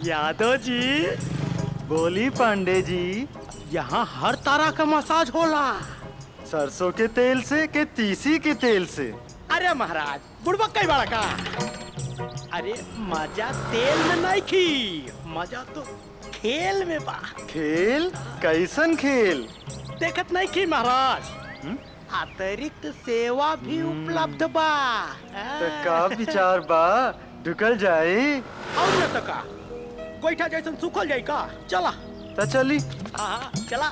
यादव जी। बोली पांडे जी। यहाँ हर तरह का मसाज होला। सरसों के तेल से के तीसी के तेल से? अरे महाराज बुड़बक कई बड़ा का। अरे मजा तेल में नहीं की, मजा तो खेल में बा। खेल? कैसन खेल? देखत नहीं की महाराज, अतिरिक्त सेवा भी उपलब्ध बा। तो का विचार बा, ढुकल जाए? और न तो का गोईठा जैसन सुखल जाए का। चला तो चली। चला।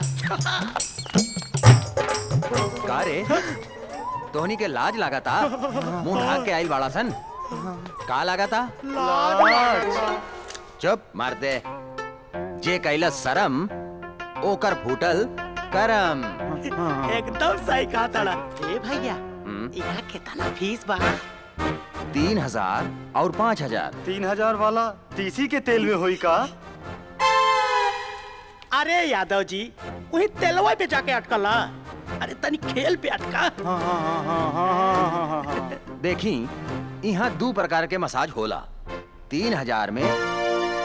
का रे तोहनी के लाज लगाता, मुंह ढाक के आइल बाड़ा सन। का लगाता? लाज। चुप मार दे। जे कैला शरम ओकर फूटल करम। एकदम सही कहा ताड़ा। ए भैया यहाँ कितना फीस बा? 3000 और 5000। 3000 वाला तीसी के तेल में हुई का? अरे यादव जी वही तेलवा पे जाके अटकला। अरे तनी खेल पे अटका। देखी यहाँ 2 प्रकार के मसाज होला। 3000 में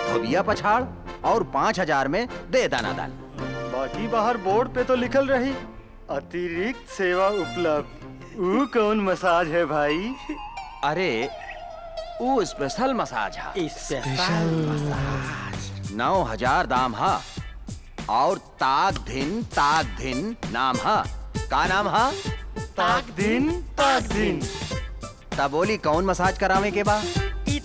धोबिया पछाड़ और 5000 में दे दाना दान। बाकी बाहर बोर्ड पे तो लिखल रही अतिरिक्त सेवा उपलब्ध। वो कौन मसाज है भाई? अरे वो स्पेशल मसाज है। स्पेशल मसाज 9000 दाम है और ताक दिन नाम है। का नाम है? ताक दिन। तब बोली कौन मसाज करावे के बा?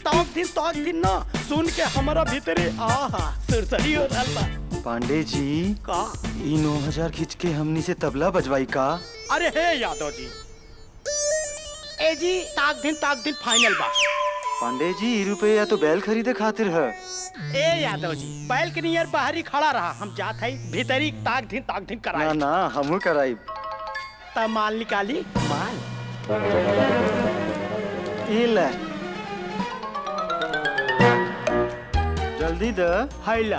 ताक दिन ना सुन के हमारा भीतरे आहा सुरसरी हो रहल बा। पांडे जी का 9000 खींच के हमनी से तबला बजवाई का? अरे हे यादव जी, ए जी ताक दिन फाइनल बा। पांडे जी रुपया तो बैल खरीदे खातिर है। ए यादव जी बैल के नियर बाहरी खड़ा रहा, हम जात है भीतरी ताक दिन कराए। ना हमू कराई। तब माल निकाली। माल ये ले जल्दी दे। हैला।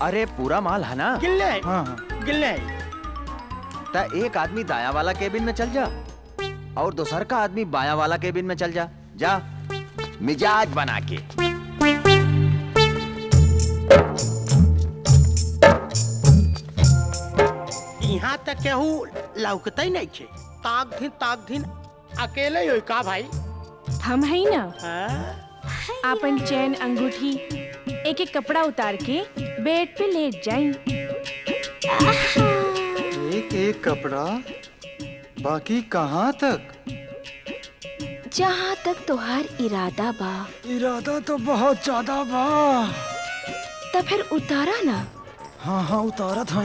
अरे पूरा माल है ना? गिल्ले हाँ। गिल्ले। ता एक आदमी दाया वाला केबिन में चल जा और दूसर का आदमी बाया वाला केबिन में चल जा मिजाज बना के। यहाँ तक केहू लौकता ही नहीं थे। ताक दिन अकेले हो का भाई? हम है ना। हाँ? आपन चैन अंगूठी एक एक कपड़ा उतार के बेड पे लेट जाई। एक कपड़ा बाकी कहाँ तक? जहाँ तक तोहार इरादा बा। इरादा तो बहुत ज्यादा बा। तब फिर उतारा ना। हाँ उतारा था।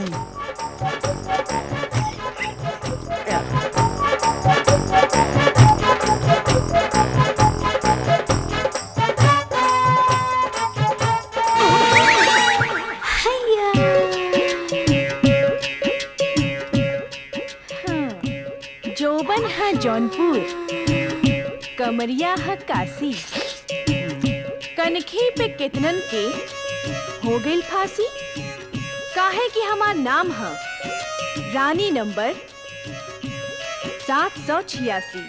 जोबन है जौनपुर, कमरिया है काशी। कनखी पे कितनन के हो गई फांसी। काहे कि हमार नाम है रानी नंबर 786।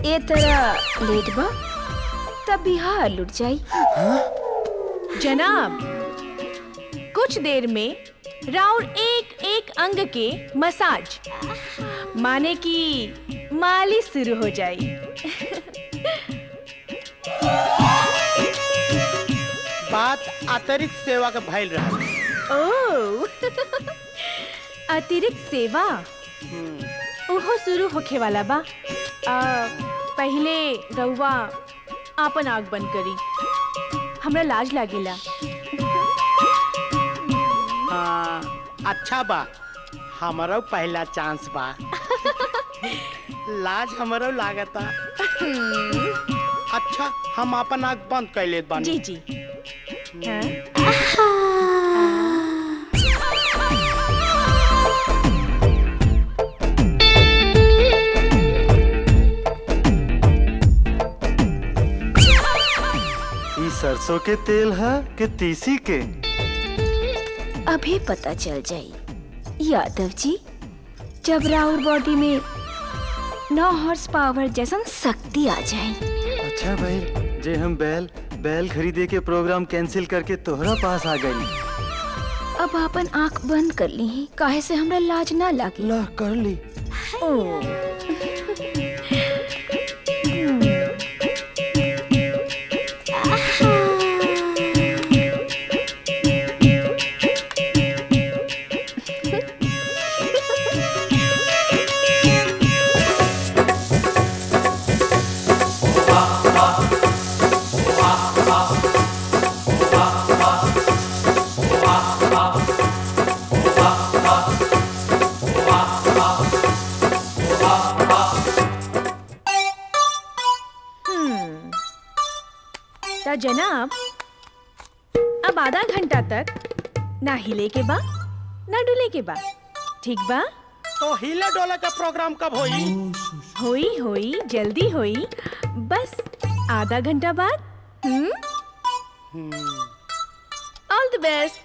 ए तरह लेट बा तब बिहार लुट जाई। जनाब कुछ देर में राउर एक अंग के मसाज माने की मालिश शुरू हो जाई। बात अतिरिक्त सेवा का भइल रहा। ओह अतिरिक्त सेवा ओहो शुरू होखे वाला बा। पहले रउआ आपन आग बंद करी, हमरा लाज लागेला। अच्छा बा, हमारा पहला चांस बा। लाज हमारा लागता। अच्छा हम अपन आग बंद कर लेत बानी। जी हाँ? सरसों के तेल है कि तीसी के? अभी पता चल जाई। यादव जी, जब राउर बॉडी में 9 हॉर्स पावर जैसन शक्ति आ जाए। अच्छा भाई, जे हम बैल खरीदे के प्रोग्राम कैंसिल करके तोहरा पास आ गई। अब अपन आंख बंद कर ली, काहे से हमरा लाज ना लागे। ला कर ली। ओ जनाब, अब आधा घंटा तक ना हिले के बा ना डुले के बा, ठीक बा? तो हिले डोले का प्रोग्राम कब होई? होई जल्दी होई, बस आधा घंटा बाद। ऑल द बेस्ट।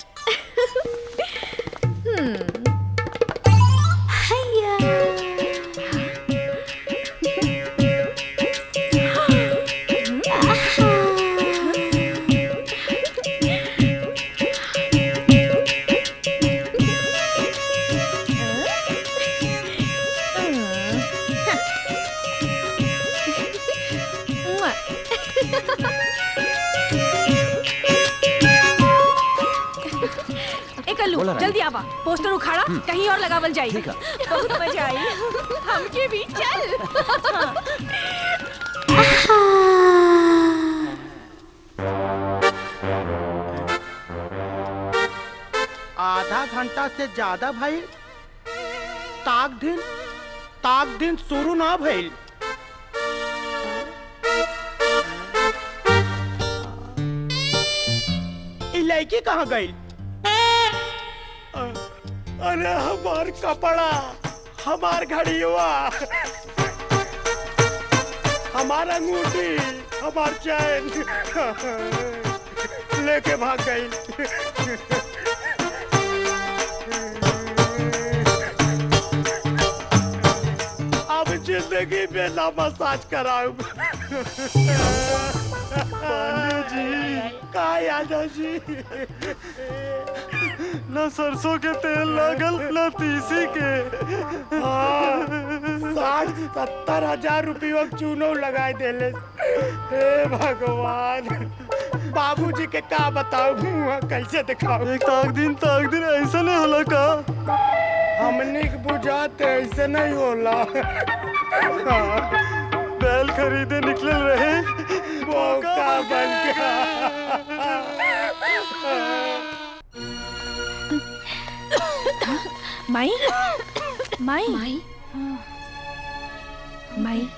जल्दी आवा, पोस्टर उखाड़ा, कहीं और लगावल जाई। बहुत मजा आई। हमके भी चल। आधा घंटा से ज्यादा भाई, ताक दिन शुरू ना भइल। ई लड़की कहाँ गई? अरे हमार कपड़ा, हमार घड़ियुआ, हमार अंगूठी, हमार चैन लेके भाग गई। अब जिंदगी में ना मसाज कराऊं। पांडे जी, का यादव जी, ना सरसों के तेल लागल ना तीसी के। 60-70 हजार रुपया चूनो लगाए देले। हे भगवान, बाबूजी के का बताऊं, कैसे दिखाऊं? एक ताक दिन ऐसा नहीं होला का? हमने के बुझाते ऐसे नहीं होला। बैल खरीदे निकलल रहे, मौका बन गया। माई,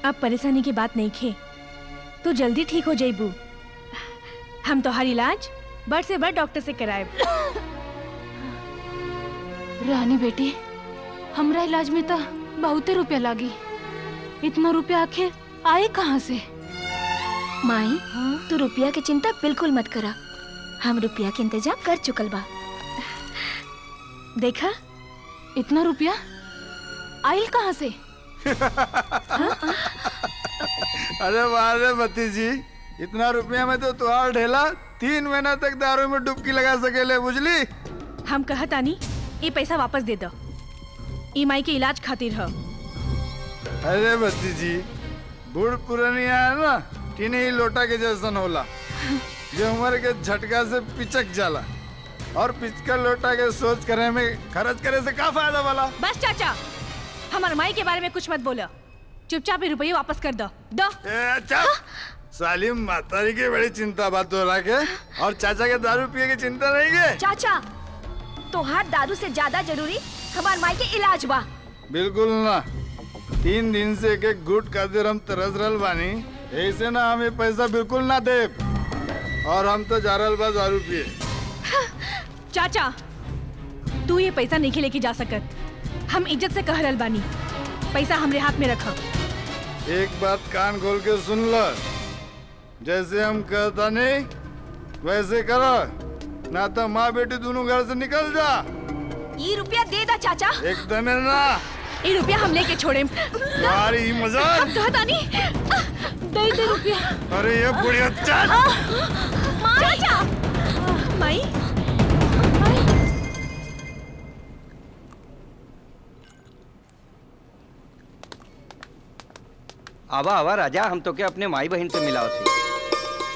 अब परेशानी की बात नहीं खे, तू जल्दी ठीक हो जाइबू। हम तो हर इलाज बड़ से बड़ डॉक्टर से कराए। रानी बेटी, हमरा इलाज में तो बहुत रुपया लागी। इतना रुपया आखिर आए कहाँ से? माई, तू रुपया की चिंता बिल्कुल मत करा, हम रुपया के इंतजाम कर चुकल बा। देखा, इतना रुपया आइल कहाँ से? अरे वाह भतीजी, इतना रुपया में तो तुहार ढेला 3 महीना तक दारू में डुबकी लगा सकेले, बुझली? हम कहतानी ये पैसा वापस दे दो, ई माई के इलाज खातिर है। अरे भतीजी, बूढ़ पुरानिया है ना, टीने ही लोटा के जैसन होला, जो उम्र के झटका से पिचक जाला, और पिचका लोटा के सोच करे में खर्च करे से का फायदा वाला? बस चाचा, हमारे माई के बारे में कुछ मत बोलो, चुपचाप ये रुपये वापस कर दो। अच्छा, सालिम मातारी की बड़ी चिंता बात हो रहा के, और चाचा के दारू पिए की चिंता नहीं के? चाचा, तोहार दारू से ज्यादा जरूरी हमार माई के इलाज बा। बिल्कुल ना, 3 दिन से एक गुट खातिर हम तरस रहल बानी, ऐसे ना हमें पैसा बिल्कुल ना दे, और हम तो जा रहल बा दारू पिए। चाचा, तू ये पैसा नहीं लेके जा सकत, हम इज्जत से कह रहल बानी, पैसा हमरे हाथ में रखा। एक बात कान खोल के सुन लो, जैसे हम कहता नहीं वैसे करो, ना तो माँ बेटी दोनों घर से निकल जा। ये रुपया दे दा चाचा। एकदम ना। ये रुपया हम लेके छोड़े। तुम्हारी मजाक। दानी दे रुपया। अरे ये बुढ़िया चल। चाचा माई आवा आवा राजा, हम तो क्या अपने माई बहन से मिलाओ थी।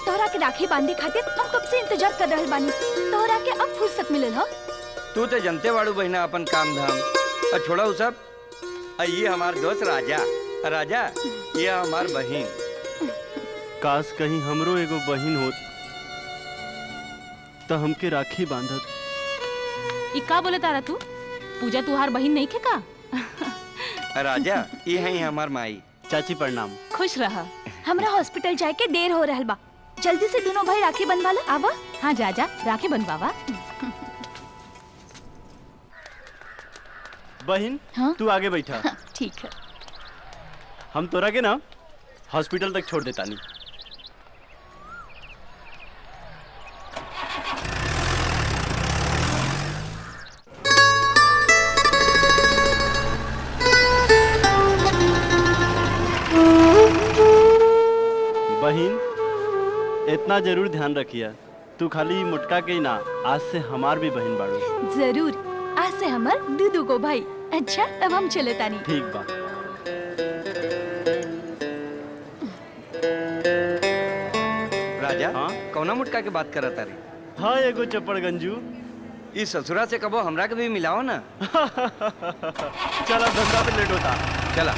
तोहरा के राखी बांधे खातिर हम कब से इंतजार कर रहल बानी। तोहरा के अब फुर्सत मिलल ह। तू तो जनते वाड़ू बहना अपन काम धाम और छोड़ा उ सब। ये हमार दोस्त राजा। राजा ये हमार बहन। काश कहीं हमरो एगो बहिन होत तो हमके राखी बांधत। ई का बोले तारा तू? पूजा तुहार बहिन नहीं खे का? राजा ये है हमार माई। चाची प्रणाम। खुश रहा। हमरा हॉस्पिटल जाए के देर हो रहल बा। जल्दी से दोनों भाई राखी बंधवा लो। आवा। हाँ जा जा राखी बनवावा। बहन हाँ? तू आगे बैठा। ठीक है। हम तोरा के ना हॉस्पिटल तक छोड़ देता नहीं। बहन इतना जरूर ध्यान रखिया, तू खाली मुटका के ही ना, आज से हमार भी बहन बाड़ू। जरूर। आज से हमार दूधू को भाई। अच्छा अब हम चले तानी। ठीक बा। राजा हाँ? कौना मुटका के बात करत रे? हाँ एगो चपड़ गंजू। इस ससुरा से कबो हमरा के भी मिलाओ ना। चला धंधा पे लेट होता। चला।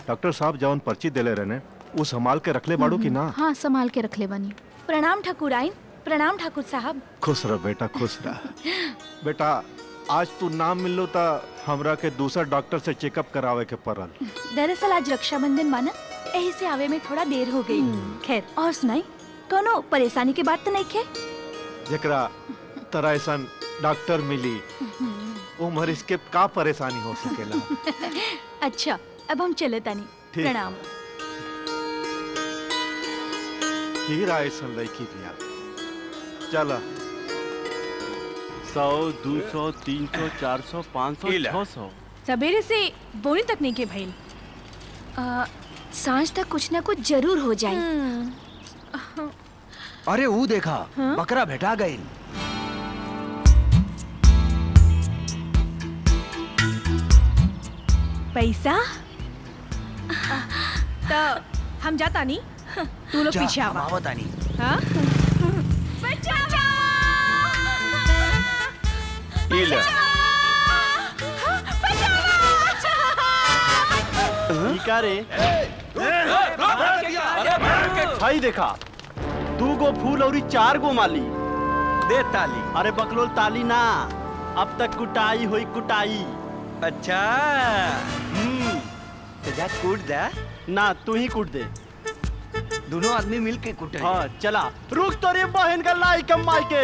डॉक्टर साहब जौन पर्ची देले रहने वो संभाल के रखले बाड़ू की ना? हाँ संभाल के रख ले बनी। प्रणाम ठाकुराइन। प्रणाम ठाकुर साहब। खुश रह बेटा, खुश रह। बेटा आज तू नाम मिलो ता हमरा के दूसरा डॉक्टर से चेकअप करावे के पड़ल। दरअसल आज रक्षाबंधन माना, यही से आवे में थोड़ा देर हो गई। खैर और सुनाई, कोनो परेशानी की बात तो नहीं खे? जेकरा तरह ऐसन डॉक्टर मिली वो मरीज के का परेशानी हो सकेला। अच्छा अब हम चले तानी। ठीक। प्रणाम। हीरा ऐसन लड़की दिया। चला 100, 200, 300, 400, 500, इला। 600। सवेरे से बोरी तक नहीं के भइल। सांझ तक कुछ ना कुछ जरूर हो जाए। अरे वो देखा बकरा भेटा गई। पैसा तो हम जाता नहीं, तू लोग पीछे आवा। आवतानी। हाँ? ये ले। ई का रे? भाई देखा 2 गो फूल और 4 गो माली। दे ताली। अरे बकलोल ताली ना, अब तक कुटाई हुई कुटाई। अच्छा तो जा कूट दे। ना तू ही कूट दे। दोनों आदमी मिल के कूटे। हाँ चला। रुक तो रे बहन का लाई कमाई के।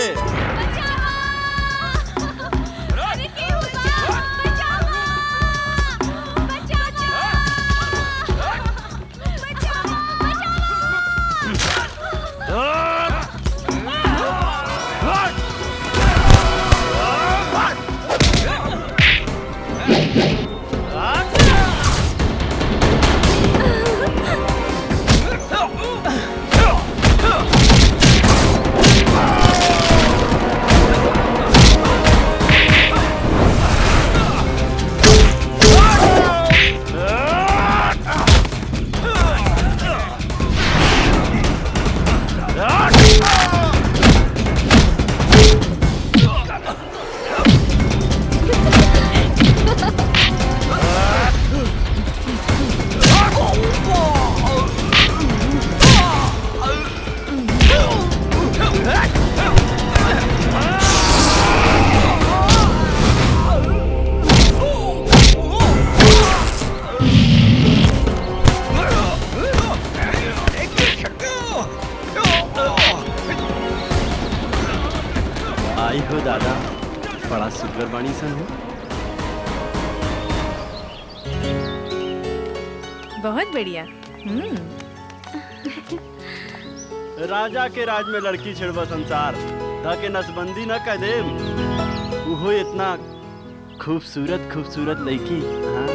आई हो दादा, बड़ा सुगर बाणी सन हो। बहुत बढ़िया। राजा के राज में लड़की छिड़वा संसार धा के नसबंदी न कह दे। वो इतना खूबसूरत खूबसूरत लड़की। हाँ?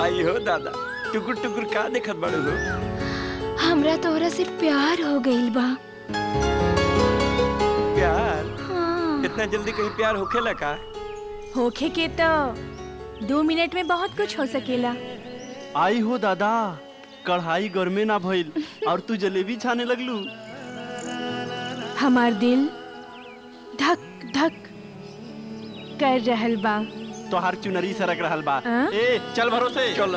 आई हो दादा, टुकुर टुकुर का देखत बड़े हो? हमरा तोहरा से प्यार हो गइल बा। प्यार? हाँ। इतना जल्दी कहीं प्यार होखेला का? होखे के तो 2 मिनट में बहुत कुछ हो सकेला। आई हो दादा, कढ़ाई गर्मे ना भइल और तू जलेबी छाने लगलू। हमार दिल धक धक कर रहल बा। तोहार चुनरी सरक रहल बा। हाँ? ए चल भरोसे चल।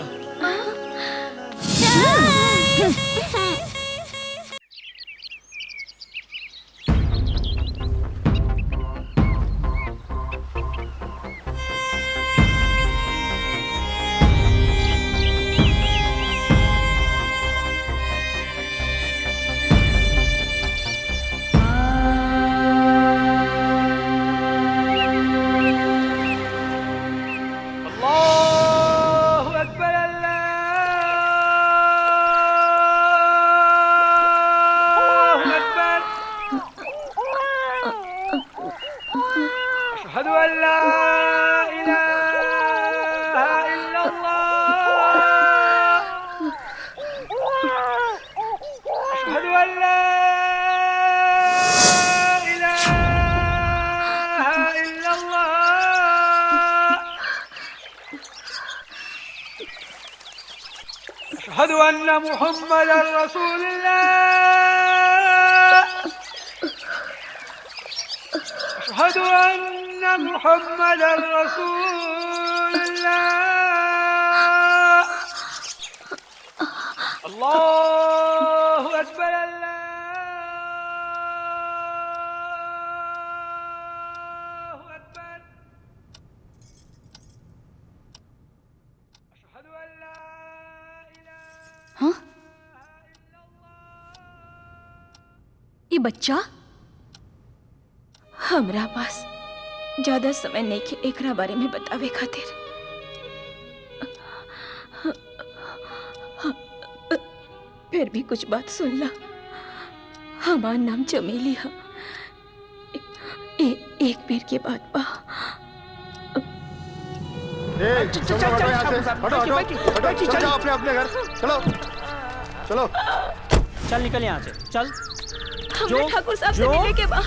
अशहदु अन्ना मुहम्मदर रसूलुल्लाह। अशहदु अन्ना मुहम्मदर रसूलुल्लाह। अल्लाहु अकबर, अल्लाहु अकबर। अशहदु अल्ला हाँ? ये बच्चा हमरा पास ज्यादा समय नहीं के एकरा बारे में बतावे खातिर। फिर भी कुछ बात सुन ला। हमार नाम चमेली है। एक पेड़ के बाद बा। चलो अपने घर चलो चलो। चल निकल यहाँ से चल। हमरा ठाकुर साहब से मिले के बा।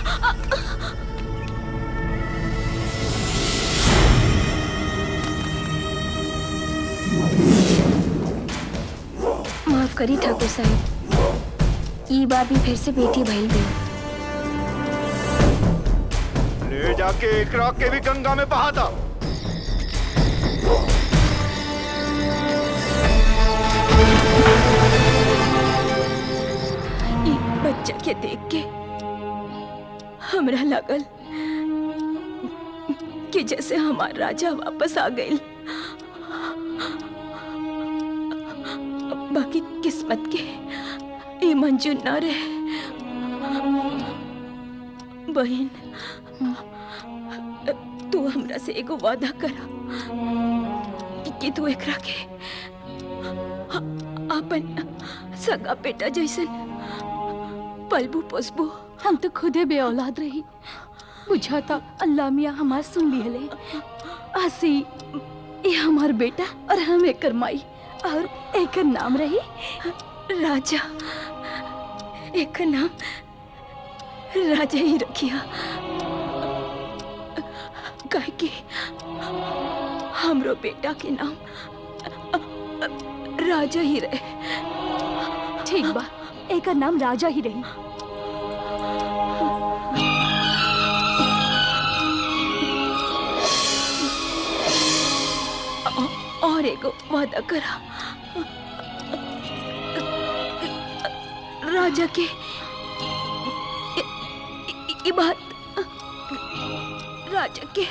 माफ करी ठाकुर साहब, ई बार भी फिर से बेटी भइल गई। ले जाके एकरा के भी गंगा में बहा था। बच्चा के देख के हमरा लगल कि जैसे हमार राजा वापस आ गई। बाकी किस्मत के ये मंजूर न रहे। बहन, तू हमरा से एगो वादा करा कि तू एकरा के अपन सगा बेटा जैसन पलबू पोसबू। हम तो खुदे बेऔलाद रही, बुझाता अल्लाह मियाँ हमार सुन लिहले। आसी ये हमार बेटा और हम एकर माई, और एकर नाम रही राजा। एक नाम राजा ही रखिया, काहे कि हमरो बेटा के नाम राजा ही रहे। ठीक बा, एकर नाम राजा ही रही। और एगो वादा करा, राजा के ये बात राजा के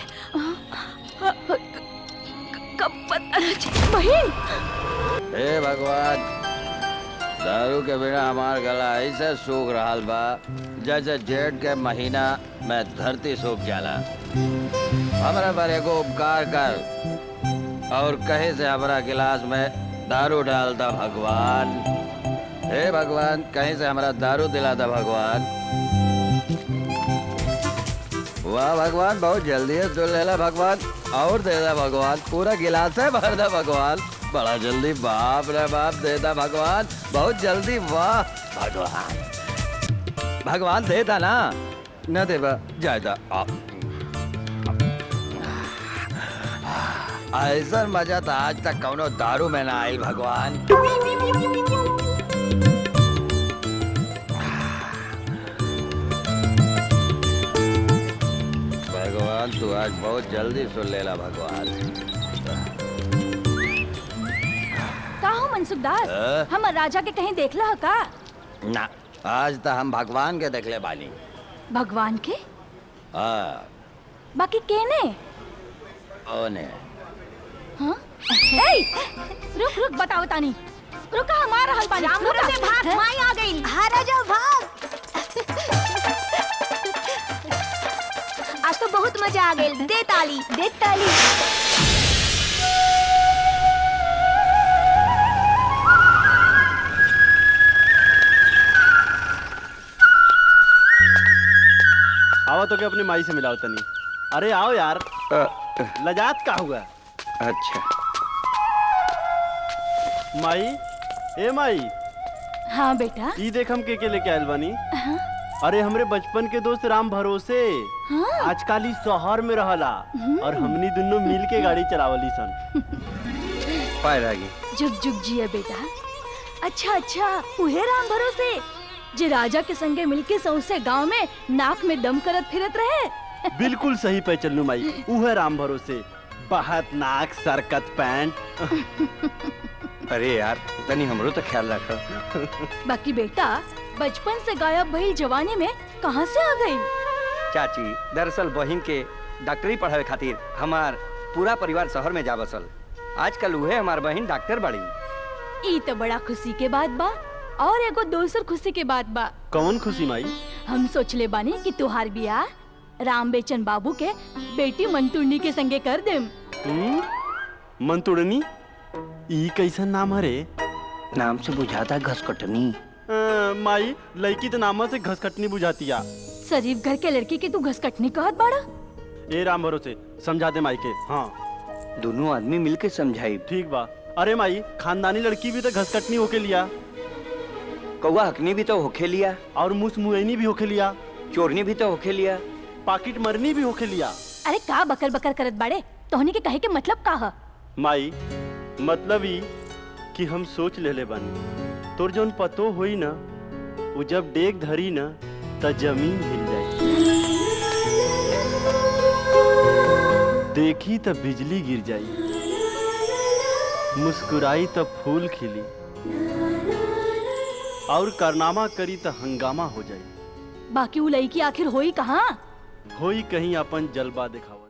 कब पता न चले। बहन, हे भगवान, दारू के बिना हमार गला ऐसे सूख रहा बा जैसे जेठ के महीना में धरती सूख जाला। हमरा पर एगो उपकार कर और कहे से हमरा गिलास में दारू डालता भगवान। हे भगवान, कहीं से हमारा दारू दिलाता भगवान। वाह भगवान, बहुत जल्दी है तो ले ला भगवान, और दे दा भगवान, पूरा गिलास है भर दा भगवान, बड़ा जल्दी, बाप रे बाप, दे दा भगवान, बहुत जल्दी, वाह भगवान। भगवान दे दा ना, न दे बा जायदा। ऐसा मजा तो आज तक कौनो दारू में ना आयल भगवान। भगवान तू आज बहुत जल्दी सुन लेला भगवान। का हो मनसुख दास, हम राजा के कहीं देखला ह का? ना, आज तो हम भगवान के देखले बानी। भगवान के? हाँ। बाकी केने? ओने। हाँ? ए, रुक रुक बताओ तानी। रुका, हमारा हल पानी। रुका से भाग, माई आ गई। हाँ राजा भाग। आज तो बहुत मजा आ गई। दे ताली, दे ताली। आओ तो क्या अपनी माई से मिलाओ तनी। अरे आओ यार, लजात का हुआ? अच्छा माई, ए माई। हाँ बेटा। ई देख हम के लेके आयल बानी। अरे हमरे बचपन के दोस्त राम भरोसे आजकल ही शहर में रहला और हमनी दोनों मिल के गाड़ी चलावली सन। पाए आगे। जुग जुग जिए बेटा। अच्छा अच्छा, उहे राम भरोसे जे राजा के संगे मिलके सौसे गांव में नाक में दम करत फिरत रहे। बिल्कुल सही पहचानू माई, उहे राम भरोसे, बहत नाक, सरकत पैंट। अरे यार, तनी हमरो तो ख्याल रखो। बाकी बेटा, बचपन से गायब भइल जवानी में कहाँ से आ गई? चाची, दरअसल बहिन के डॉक्टरी पढ़ावे खातिर हमार पूरा परिवार शहर में जा बसल। आजकल उहे हमार बहिन डॉक्टर बड़ी। ई तो बड़ा खुशी के बात बा। और एगो दोसर खुशी के बात बा। कौन खुशी माई? हम सोचले बानी कि तुहार बियाह राम बेचन बाबू के बेटी मंतुरनी के संगे कर देम। मंतुरनी? ई कैसन नाम हरे? नाम से बुझाता घसकटनी। माई, लड़की तो नामा से घसकटनी बुझातिया। शरीफ घर के लड़की के तू घसकटनी कहत बाड़ा? ए राम भरोसे, समझा दे माई के। हाँ, दोनों आदमी मिलके समझाई। ठीक बा। अरे माई, खानदानी लड़की भी तो घसकटनी होके लिया, कौआ हकनी भी तो होखे लिया, और मुस मुएनी भी होके लिया, चोरनी भी तो होखे लिया, पाकिट मरनी भी होके लिया। अरे का बकर बकर करत बाड़े? तोहनी के कहे के मतलब का है? माई, मतलब ई कि हम सोच लेले बानी, तोर जौन पतो होई ना, वो जब डेग धरी ना त जमीन हिल जाई, देखी त बिजली गिर जाई, मुस्कुराई त फूल खिली, और कारनामा करी त हंगामा हो जाई। बाकी वो लड़की आखिर होई कहाँ? होई कहीं अपन जलवा दिखावा।